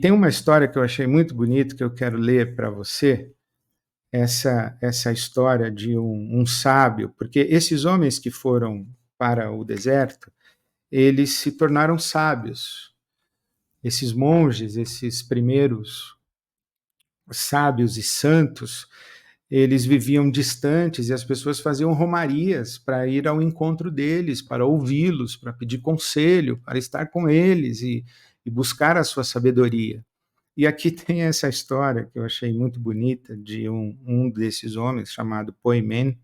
Tem uma história que eu achei muito bonita, que eu quero ler para você, essa história de um sábio, porque esses homens que foram para o deserto, eles se tornaram sábios. Esses monges, esses primeiros sábios e santos, eles viviam distantes e as pessoas faziam romarias para ir ao encontro deles, para ouvi-los, para pedir conselho, para estar com eles e buscar a sua sabedoria. E aqui tem essa história que eu achei muito bonita de um desses homens chamado Poimen,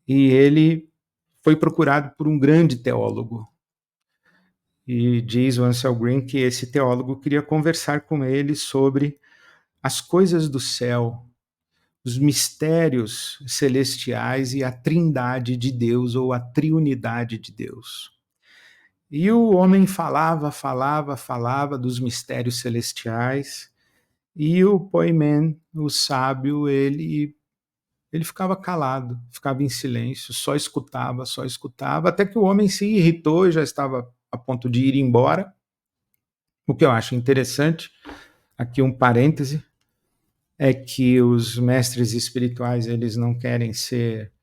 e ele foi procurado por um grande teólogo. E diz o Ansel Green que esse teólogo queria conversar com ele sobre as coisas do céu, os mistérios celestiais e a trindade de Deus ou a triunidade de Deus. E o homem falava dos mistérios celestiais. E o Poimen, o sábio, ele ficava calado, ficava em silêncio, só escutava, até que o homem se irritou e já estava a ponto de ir embora. O que eu acho interessante, aqui um parêntese, é que os mestres espirituais, eles não querem ser...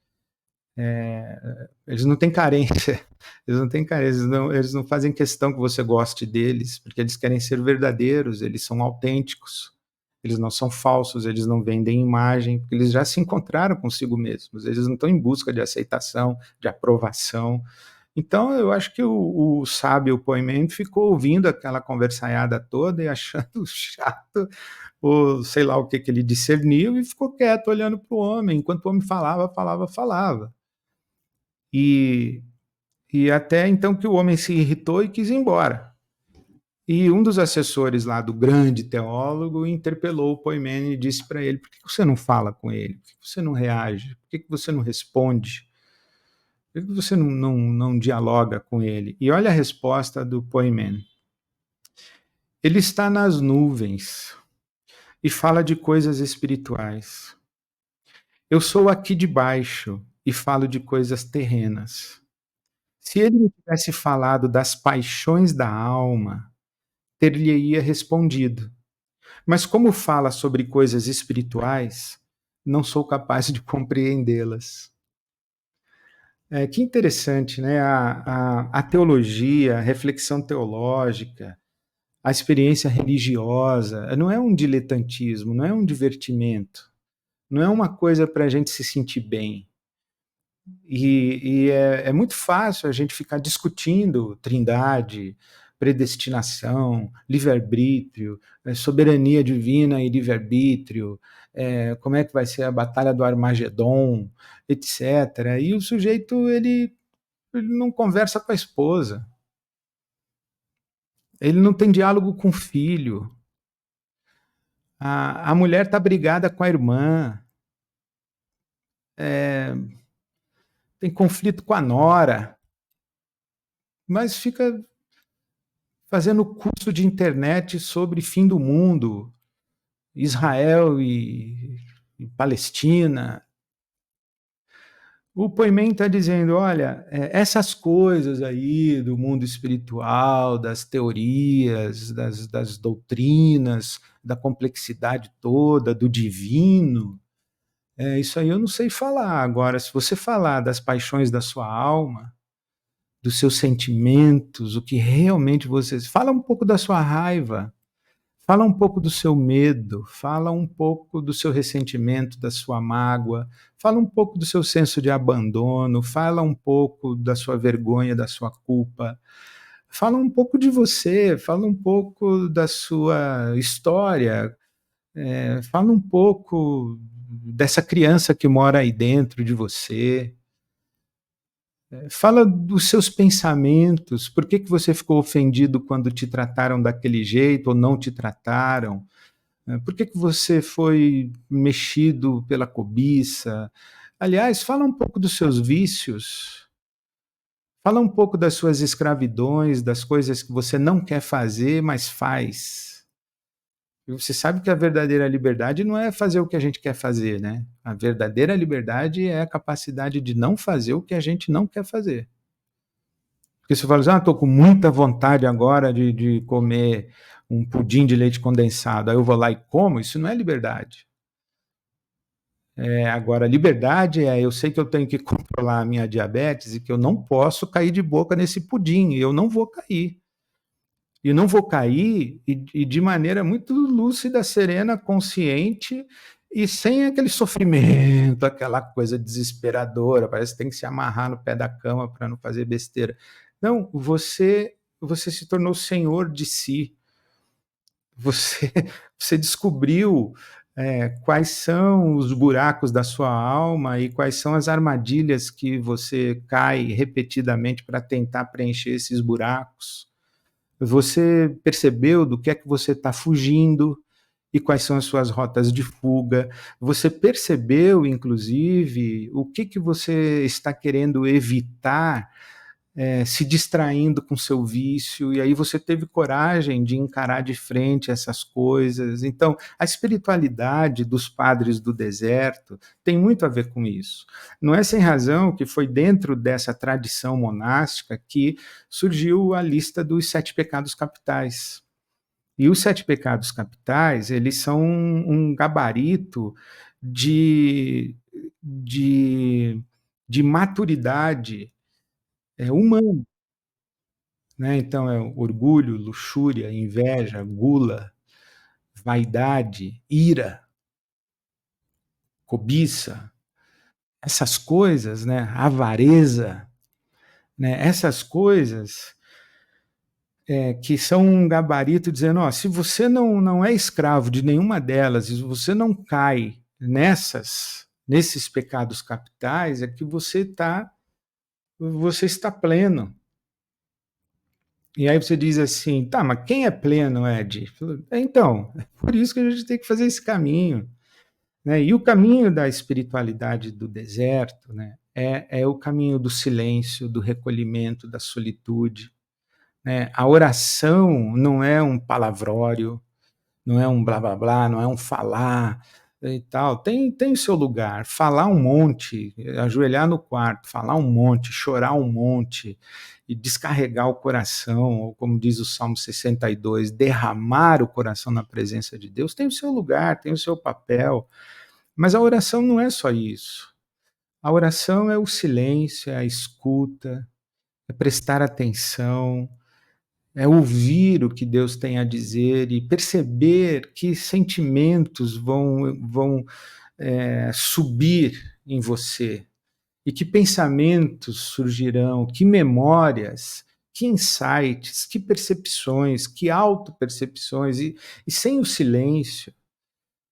eles não têm carência, eles não fazem questão que você goste deles, porque eles querem ser verdadeiros, eles são autênticos. Eles não são falsos, eles não vendem imagem, porque eles já se encontraram consigo mesmos, eles não estão em busca de aceitação, de aprovação. Então, eu acho que o sábio Poimen ficou ouvindo aquela conversaiada toda e achando chato, ou sei lá o que ele discerniu, e ficou quieto, olhando para o homem, enquanto o homem falava. E, e até então que o homem se irritou e quis ir embora. E um dos assessores lá do grande teólogo interpelou o Poimen e disse para ele: por que você não fala com ele? Por que você não reage? Por que você não responde? Por que você não dialoga com ele? E olha a resposta do Poimen. Ele está nas nuvens e fala de coisas espirituais. Eu sou aqui de baixo e falo de coisas terrenas. Se ele me tivesse falado das paixões da alma, ter-lhe-ia respondido. Mas como fala sobre coisas espirituais, não sou capaz de compreendê-las. Que interessante, né? A teologia, a reflexão teológica, a experiência religiosa, não é um diletantismo, não é um divertimento, não é uma coisa para a gente se sentir bem. É muito fácil a gente ficar discutindo trindade, predestinação, livre-arbítrio, soberania divina e livre-arbítrio, como é que vai ser a batalha do Armagedon, etc. E o sujeito, ele não conversa com a esposa, ele não tem diálogo com o filho, a mulher está brigada com a irmã, tem conflito com a nora, mas fica fazendo curso de internet sobre fim do mundo, Israel e Palestina. O Poimen está dizendo, olha, essas coisas aí do mundo espiritual, das teorias, das doutrinas, da complexidade toda, do divino, isso aí eu não sei falar. Agora, se você falar das paixões da sua alma, dos seus sentimentos, o que realmente você... Fala um pouco da sua raiva, fala um pouco do seu medo, fala um pouco do seu ressentimento, da sua mágoa, fala um pouco do seu senso de abandono, fala um pouco da sua vergonha, da sua culpa, fala um pouco de você, fala um pouco da sua história, fala um pouco dessa criança que mora aí dentro de você. Fala dos seus pensamentos, por que você ficou ofendido quando te trataram daquele jeito ou não te trataram? Por que você foi mexido pela cobiça? Aliás, fala um pouco dos seus vícios, fala um pouco das suas escravidões, das coisas que você não quer fazer, mas faz. E você sabe que a verdadeira liberdade não é fazer o que a gente quer fazer, né? A verdadeira liberdade é a capacidade de não fazer o que a gente não quer fazer. Porque você fala assim, estou com muita vontade agora de comer um pudim de leite condensado, aí eu vou lá e como, isso não é liberdade. Agora, liberdade é eu sei que eu tenho que controlar a minha diabetes e que eu não posso cair de boca nesse pudim, e eu não vou cair. E não vou cair e de maneira muito lúcida, serena, consciente e sem aquele sofrimento, aquela coisa desesperadora, parece que tem que se amarrar no pé da cama para não fazer besteira. Não, você se tornou senhor de si. Você você descobriu, quais são os buracos da sua alma e quais são as armadilhas que você cai repetidamente para tentar preencher esses buracos. Você percebeu do que é que você está fugindo e quais são as suas rotas de fuga. Você percebeu, inclusive, o que você está querendo evitar, se distraindo com seu vício, e aí você teve coragem de encarar de frente essas coisas. Então, a espiritualidade dos padres do deserto tem muito a ver com isso. Não é sem razão que foi dentro dessa tradição monástica que surgiu a lista dos 7 pecados capitais. E os 7 pecados capitais, eles são um gabarito de, de, de maturidade humana. Né? Então, é orgulho, luxúria, inveja, gula, vaidade, ira, cobiça, essas coisas, né? Avareza, né? Essas coisas que são um gabarito dizendo, ó, se você não é escravo de nenhuma delas, e você não cai nesses pecados capitais, é que você está pleno. E aí você diz assim, tá, mas quem é pleno, Ed? Então, é por isso que a gente tem que fazer esse caminho. Né? E o caminho da espiritualidade do deserto, né, é o caminho do silêncio, do recolhimento, da solitude. Né? A oração não é um palavrório, não é um blá blá blá, não é um falar e tal. Tem o seu lugar. Falar um monte, ajoelhar no quarto, falar um monte, chorar um monte e descarregar o coração, ou como diz o Salmo 62, derramar o coração na presença de Deus, tem o seu lugar, tem o seu papel. Mas a oração não é só isso. A oração é o silêncio, é a escuta, é prestar atenção, é ouvir o que Deus tem a dizer e perceber que sentimentos vão subir em você e que pensamentos surgirão, que memórias, que insights, que percepções, que autopercepções, e sem o silêncio,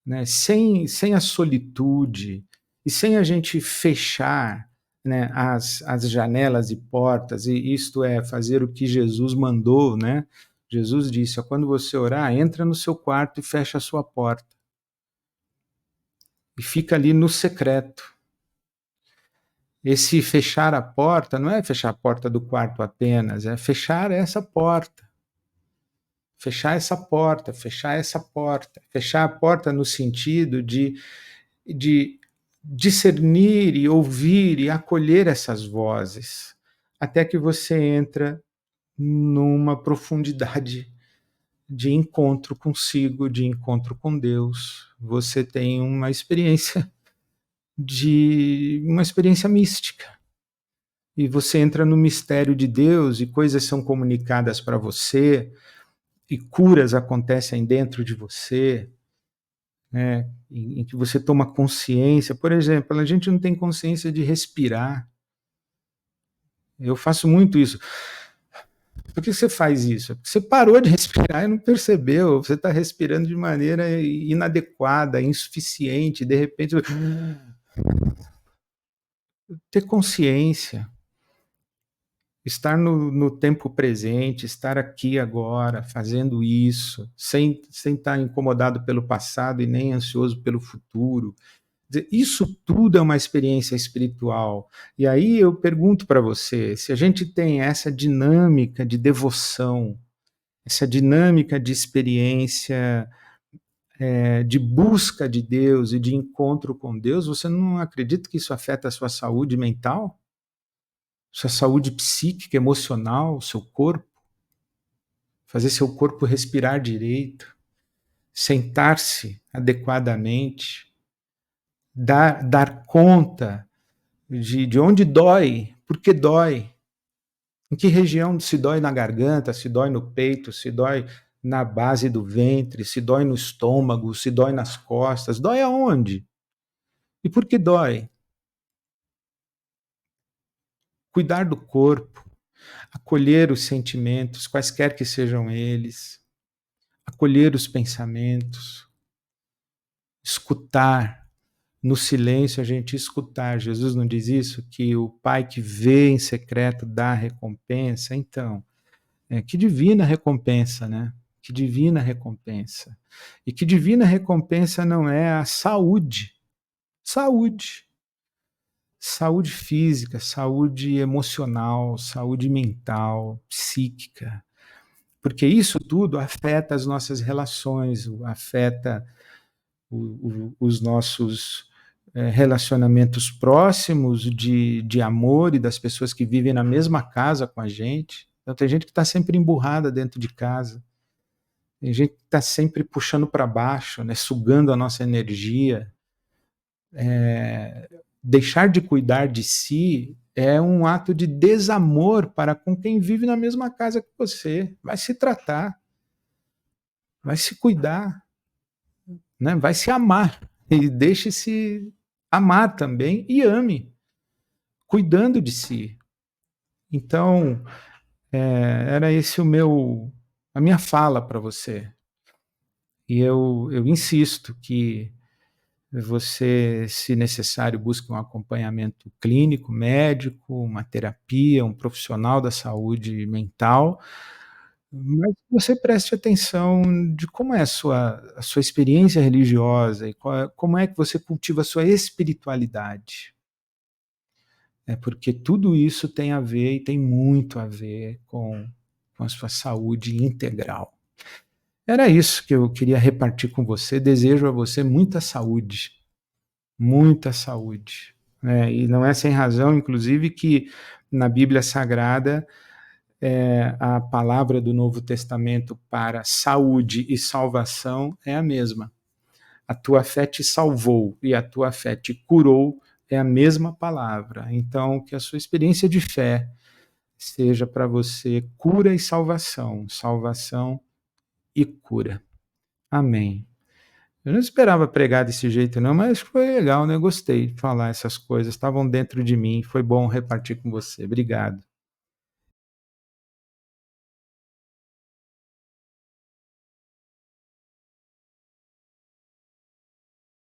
né, sem a solitude e sem a gente fechar, né, as janelas e portas, e isto é, fazer o que Jesus mandou, né? Jesus disse, ó, quando você orar, entra no seu quarto e fecha a sua porta. E fica ali no secreto. Esse fechar a porta não é fechar a porta do quarto apenas, é fechar essa porta. Fechar essa porta, fechar essa porta. Fechar a porta no sentido de discernir e ouvir e acolher essas vozes, até que você entra numa profundidade de encontro consigo, de encontro com Deus. Você tem uma experiência mística. E você entra no mistério de Deus e coisas são comunicadas para você e curas acontecem dentro de você, né, em que você toma consciência. Por exemplo, a gente não tem consciência de respirar. Eu faço muito isso. Por que você faz isso? Porque você parou de respirar e não percebeu. Você está respirando de maneira inadequada, insuficiente. De repente, ter consciência, estar no tempo presente, estar aqui agora, fazendo isso, sem estar incomodado pelo passado e nem ansioso pelo futuro. Isso tudo é uma experiência espiritual. E aí eu pergunto para você, se a gente tem essa dinâmica de devoção, essa dinâmica de experiência, de busca de Deus e de encontro com Deus, você não acredita que isso afeta a sua saúde mental? Sua saúde psíquica, emocional, seu corpo? fazer seu corpo respirar direito, sentar-se adequadamente, dar conta de onde dói, por que dói, em que região se dói na garganta, se dói no peito, se dói na base do ventre, se dói no estômago, se dói nas costas, dói aonde? E por que dói? Cuidar do corpo, acolher os sentimentos, quaisquer que sejam eles, acolher os pensamentos, escutar, no silêncio a gente escutar. Jesus não diz isso? Que o Pai que vê em secreto dá recompensa? Então, que divina recompensa, né? Que divina recompensa. E que divina recompensa não é a saúde. Saúde. Saúde física, saúde emocional, saúde mental, psíquica. Porque isso tudo afeta as nossas relações, afeta os nossos relacionamentos próximos de amor e das pessoas que vivem na mesma casa com a gente. Então, tem gente que está sempre emburrada dentro de casa, tem gente que está sempre puxando para baixo, né, sugando a nossa energia. Deixar de cuidar de si é um ato de desamor para com quem vive na mesma casa que você. Vai se tratar, vai se cuidar, né? Vai se amar e deixe-se amar também e ame, cuidando de si. Então, era esse a minha fala para você. E eu insisto que você, se necessário, busque um acompanhamento clínico, médico, uma terapia, um profissional da saúde mental, mas que você preste atenção de como é a sua experiência religiosa e como é que você cultiva a sua espiritualidade. É porque tudo isso tem a ver e tem muito a ver com a sua saúde integral. Era isso que eu queria repartir com você. Desejo a você muita saúde. Né? E não é sem razão, inclusive, que na Bíblia Sagrada a palavra do Novo Testamento para saúde e salvação é a mesma. A tua fé te salvou e a tua fé te curou é a mesma palavra. Então, que a sua experiência de fé seja para você cura e salvação, salvação e cura. Amém. Eu não esperava pregar desse jeito não, mas foi legal, né? Eu gostei de falar essas coisas, estavam dentro de mim, foi bom repartir com você. Obrigado.